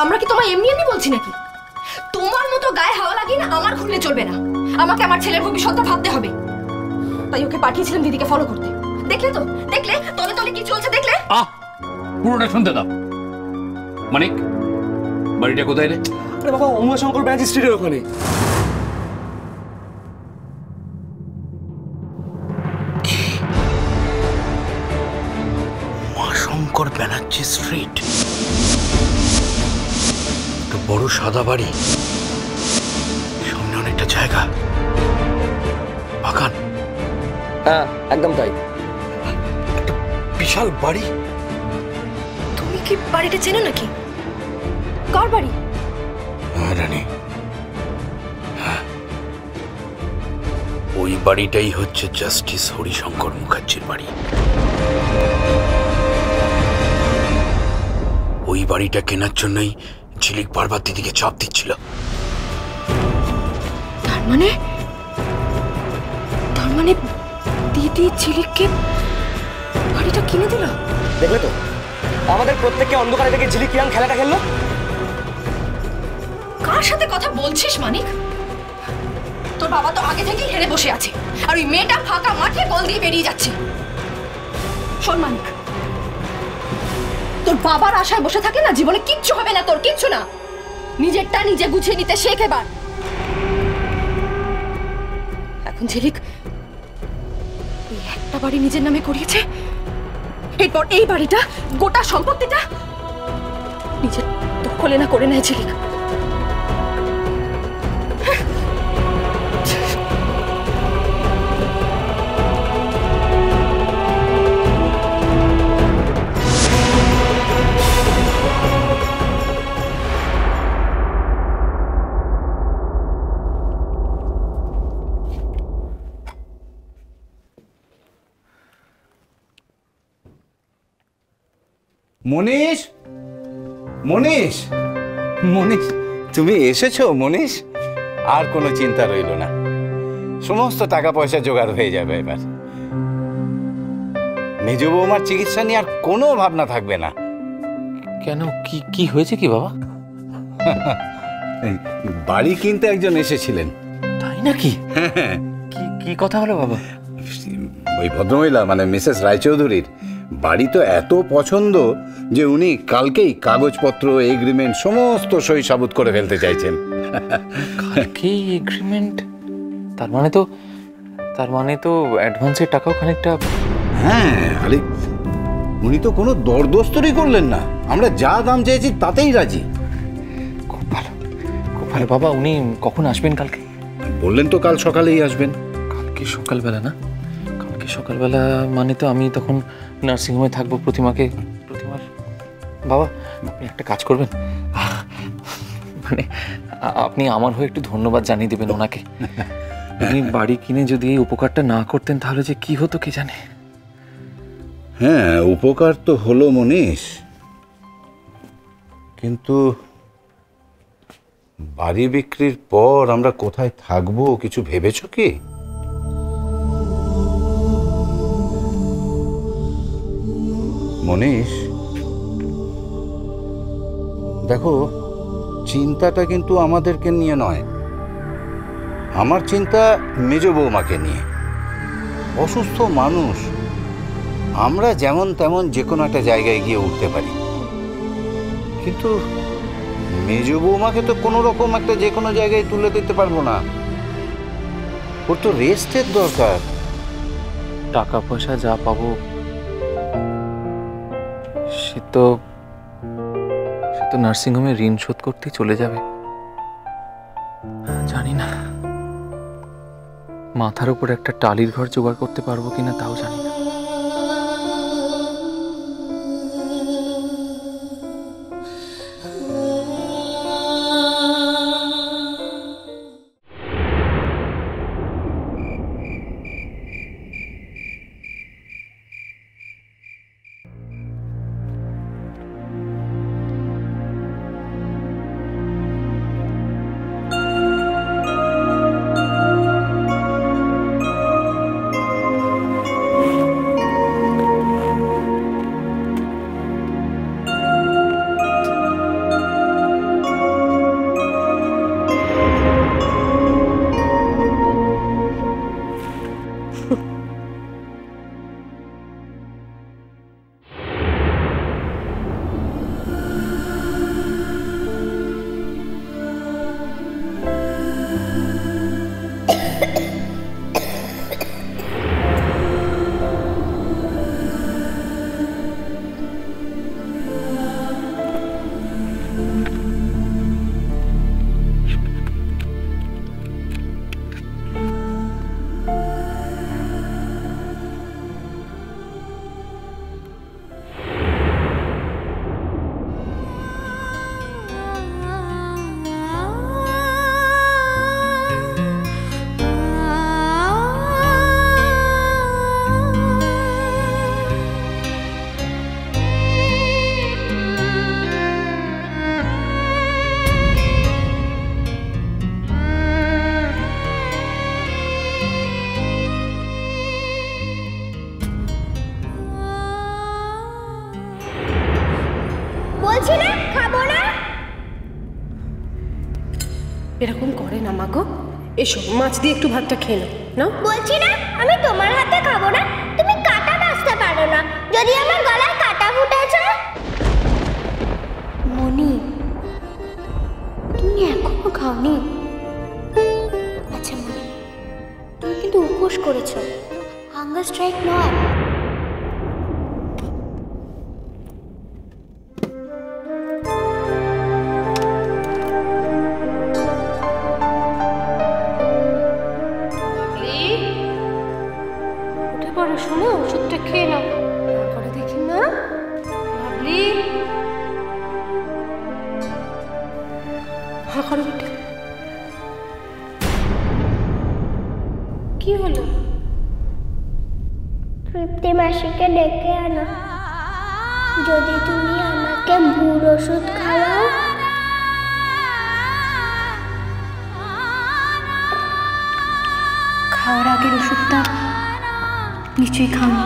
আমরা কি তোমায় এমনি এমনি বলছি নাকি? তোমার মতো গায়ে হাওয়া লাগিয়ে না আমার ঘুরলে চলবে না। আমাকে আমার ছেলের ভবিষ্যৎটা ভাবতে হবে। তাই ওকে পাঠিয়েছিলাম দিদিকে ফলো করতে। দেখলে তো, দেখলে তলে তলে কি চলছে দেখলে? পুরোটা শুনতে দাও। মানিক, বাড়িটা কোথায় রে? আরে বাবা, উমাশঙ্কর ব্যানার্জি স্ট্রিটের ওখানে। উমাশঙ্কর ব্যানার্জি স্ট্রিট, একটা বড় সাদা বাড়ি, সামনে অনেকটা জায়গা, বাগান। হ্যাঁ, একদম তাই। একটা বিশাল বাড়ি। তুমি কি বাড়িটা চেনো নাকি? কার বাড়ি? রানী, হ্যাঁ, ওই বাড়িটাই হচ্ছে জাস্টিস হরিশঙ্কর মুখার্জির বাড়ি। ওই বাড়িটা কেনার জন্যই ঝিলিক বারবার দিদিকে চাপ দিচ্ছিল। তার মানে দিদি ঝিলিককে বাড়িটা কিনে দিল। দেখলে তো, আমাদের প্রত্যেককে অন্ধকারে থেকে ঝিলিক কিরম খেলাটা খেললো। কার সাথে কথা বলছিস মানিক? তোর বাবা তো আগে থেকেই হেরে বসে আছে, আর ওই মেয়েটা ফাঁকা মাঠে বল দিয়ে বেরিয়ে যাচ্ছে। শোন মানিক, তোর বাবার আশায় বসে থাকে না, জীবনে কিচ্ছু হবে না, তোর কিচ্ছু না। নিজেরটা নিজে গুছিয়ে নিতে শেখ এবার। এখন ঝিলিক এই একটা বাড়ি নিজের নামে করিয়েছে, এরপর এই বাড়িটা, গোটা সম্পত্তিটা নিজের দখলে না করে নেয় ঝিলিক। মনীষ, মনীষ, মনীষ, তুমি এসেছো মনীষ? আর কোনো চিন্তা রইল না, সমস্ত টাকা পয়সা জোগাড় হয়ে যাবে এবার। মেজ বৌমার চিকিৎসা নিয়ে আর কোনো ভাবনা থাকবে না। কেন, কি হয়েছে কি বাবা? বাড়ি কিনতে একজন এসেছিলেন। তাই নাকি? কি কথা হলো বাবা? ওই ভদ্রমহিলা মানে মিসেস রায়চৌধুরীর বাড়ি তো এত পছন্দ যে উনি কালকেই কাগজপত্র, এগ্রিমেন্ট সমস্ত সই সাবুত করে ফেলতে চাইছেন। কালকেই এগ্রিমেন্ট? তার মানে তো অ্যাডভান্সের টাকাও খানিকটা। হ্যাঁ, আরে উনি তো কোনো দরদস্তরই করলেন না, আমরা যা দাম চেয়েছি তাতেই রাজি। খুব ভালো, খুব ভালো। বাবা, উনি কখন আসবেন কালকে? বললেন তো কাল সকালেই আসবেন। কালকে সকালবেলা না? কালকে সকালবেলা মানে তো আমি তখন নার্সিংহোমে থাকবো। প্রতিমার বাবা, আপনি একটা কাজ করবেন, মানে আপনি আমার হয়ে একটু ধন্যবাদ জানিয়ে দেবেন ওনাকে। উনি বাড়ি কিনে যদি এই উপকারটা না করতেন তাহলে যে কি হতো কে জানে। হ্যাঁ, উপকার তো হলো মনীষ, কিন্তু বাড়ি বিক্রির পর আমরা কোথায় থাকবো কিছু ভেবেছ কি? মনীষ, দেখো, চিন্তাটা কিন্তু আমাদেরকে নিয়ে নয়, আমার চিন্তা মেজ বৌমাকে নিয়ে। অসুস্থ মানুষ, আমরা যেমন তেমন যে কোনো একটা জায়গায় গিয়ে উঠতে পারি, কিন্তু মেজ বৌমাকে তো কোনো রকম একটা যে কোনো জায়গায় তুলে দিতে পারবো না। ওর তো রেস্টের দরকার। টাকা পয়সা যা পাবো সে তো নার্সিংহোমে ঋণ শোধ করতেই চলে যাবে। জানি না মাথার উপর একটা টালির ঘর জোগাড় করতে পারবো কিনা, তাও জানি না। এরকম করে না মা গো। এসো মাছ দিয়ে একটু ভাতটা খেয়ে নাও। বলছি না আমি তোমার হাতে খাবো না, তুমি কাঁটা বাছতে পারো না, যদি আমার গলায় কাঁটা ফুটেছে। মনি, তুমি এখনো খাওনি? আচ্ছা মনি, তুমি কিন্তু উপোস করেছো, হাঙ্গার স্ট্রাইক নয়। উঠে পড়ো, শোনো ওষুধটা খেয়ে নাও। করে দেখি না ভাবলি। হা করো বেটে। কি হলো? তৃপ্তি মাসিকে ডেকে আনো, যদি তুমি আমাকে ভুল ওষুধ খাওয়াও। খাওয়ার আগের ওষুধটা নিশ্চয়ই খাওনি।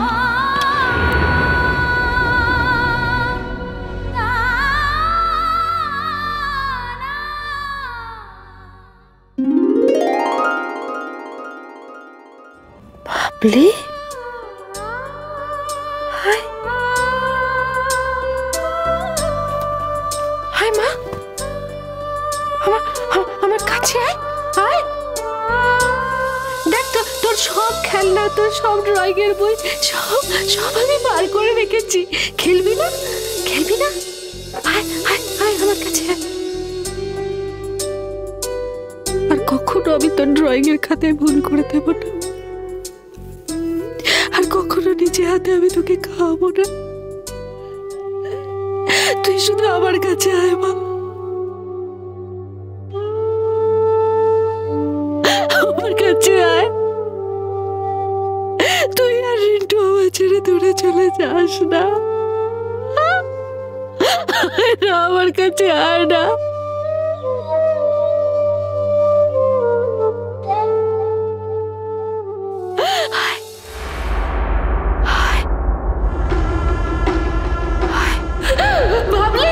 ভাবলি হাই হাই মা, আমার কাছে আয় আয়। দেখ তো তোর সব খেলনা, তোর সব ড্রয়িং এর বই সব সব আমি বার করে রেখেছি। খেলবি না? খেলবি না? আয় আয় আয় আমার কাছে আয়। আর কখনো আমি তোর ড্রয়িং এর খাতায় ভুল করে দেব না, আর কখনো নিজে হাতে আমি তোকে খাওয়াবো না। তুই শুধু আমার কাছে আয় মা, আমার কাছে আয়। তুই আর রিন্টু আমার ছেড়ে দূরে চলে যাস না, আমার কাছে আয় না। ভাবলি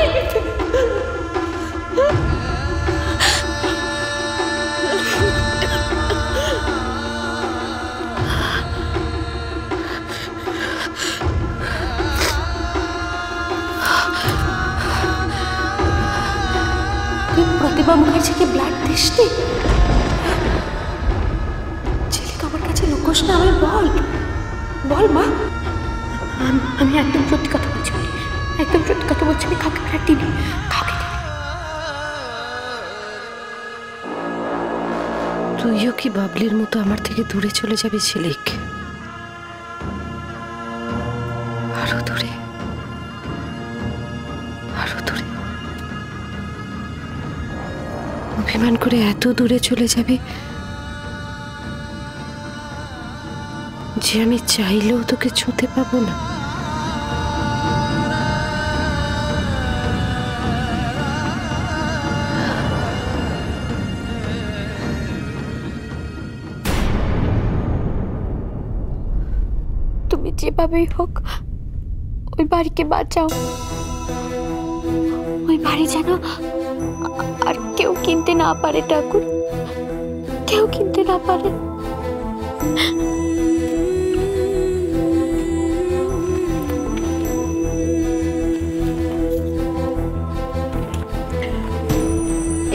প্রতিভা মুখার্জিকে ব্লাড দিসনি? ছেলেকে আমার কাছে লুকোস না, আমি বল বল মা। আমি একদম সত্যি কথা বলছি, একদম সত্যি কথা বলছি। আমি কাউকে ব্লাড দিইনি, কাউকে দিইনি। তুইও কি বাবলির মতো আমার থেকে দূরে চলে যাবি ছেলেক? আরো দূরে, আরো দূরে অভিমান করে এত দূরে চলে যাবে যে আমি চাইলেও তোকে ছুঁতে পাবো না। তুমি যেভাবেই হোক ওই বাড়িকে বাঁচাও, ওই বাড়ি যেন আর কেউ কিনতে না পারে ঠাকুর, কেউ কিনতে না পারে।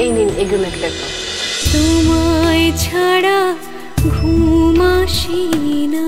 এই নিন এগুলো একটা। তোমায় ছাড়া ঘুম আসি না।